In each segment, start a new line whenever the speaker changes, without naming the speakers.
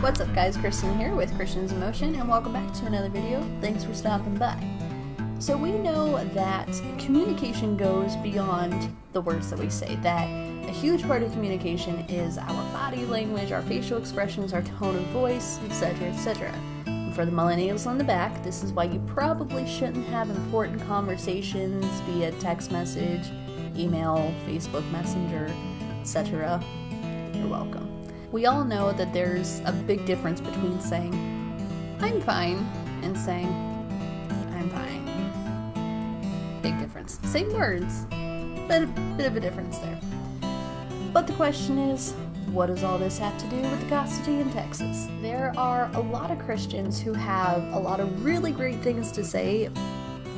What's up guys, Kristen here with Christians in Motion, and welcome back to another video. Thanks for stopping by. So we know that communication goes beyond the words that we say, that a huge part of communication is our body language, our facial expressions, our tone of voice, etc., etc. And for the millennials on the back, this is why you probably shouldn't have important conversations via text message, email, Facebook Messenger, etc. You're welcome. We all know that there's a big difference between saying, I'm fine, and saying, I'm fine. Big difference. Same words, but a bit of a difference there. But the question is, what does all this have to do with the Gospel in Texas? There are a lot of Christians who have a lot of really great things to say,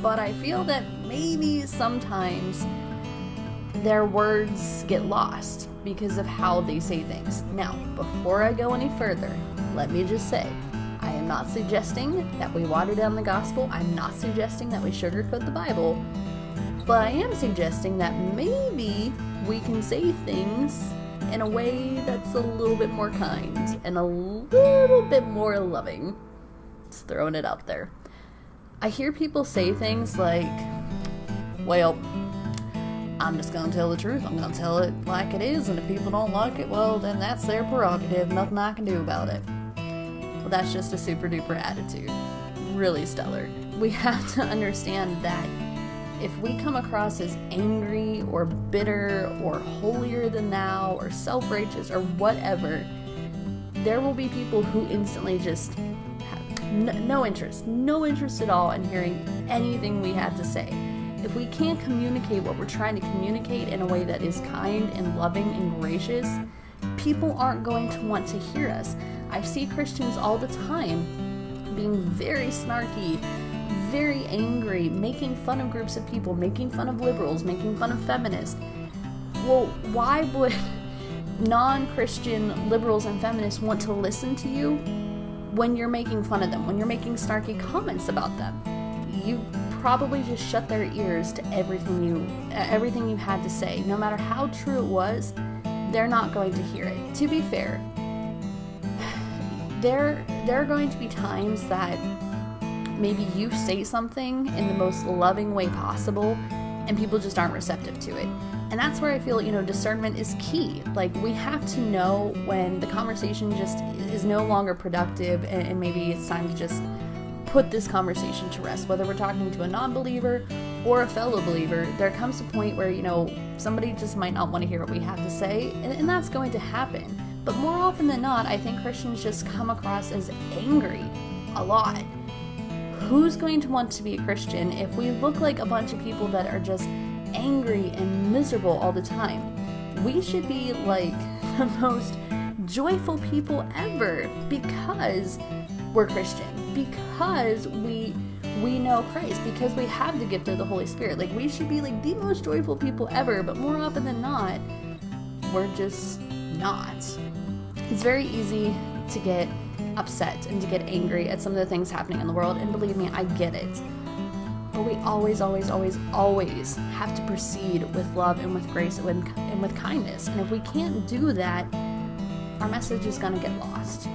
but I feel that maybe sometimes their words get lost because of how they say things. Now, before I go any further, let me just say, I am not suggesting that we water down the gospel. I'm not suggesting that we sugarcoat the Bible, but I am suggesting that maybe we can say things in a way that's a little bit more kind and a little bit more loving. Just throwing it out there. I hear people say things like, well, I'm just going to tell the truth. I'm going to tell it like it is, and if people don't like it, well, then that's their prerogative. Nothing I can do about it. Well, that's just a super duper attitude. Really stellar. We have to understand that if we come across as angry or bitter or holier than thou or self-righteous or whatever, there will be people who instantly just have no interest at all in hearing anything we have to say. If we can't communicate what we're trying to communicate in a way that is kind and loving and gracious, people aren't going to want to hear us. I see Christians all the time being very snarky, very angry, making fun of groups of people, making fun of liberals, making fun of feminists. Well, why would non-Christian liberals and feminists want to listen to you when you're making fun of them, when you're making snarky comments about them? You probably just shut their ears to everything you had to say. No matter how true it was, they're not going to hear it. To be fair, there are going to be times that maybe you say something in the most loving way possible and people just aren't receptive to it. And that's where I feel, discernment is key. Like, we have to know when the conversation just is no longer productive and maybe it's time to just put this conversation to rest. Whether we're talking to a non-believer or a fellow believer, there comes a point where, somebody just might not want to hear what we have to say, and that's going to happen. But more often than not, I think Christians just come across as angry a lot. Who's going to want to be a Christian if we look like a bunch of people that are just angry and miserable all the time? We should be like the most joyful people ever because we're Christian, because we know Christ, because we have the gift of the Holy Spirit. Like, we should be like the most joyful people ever, but more often than not, we're just not. It's very easy to get upset and to get angry at some of the things happening in the world, and believe me, I get it. But we always have to proceed with love and with grace and with kindness. And if we can't do that, our message is going to get lost.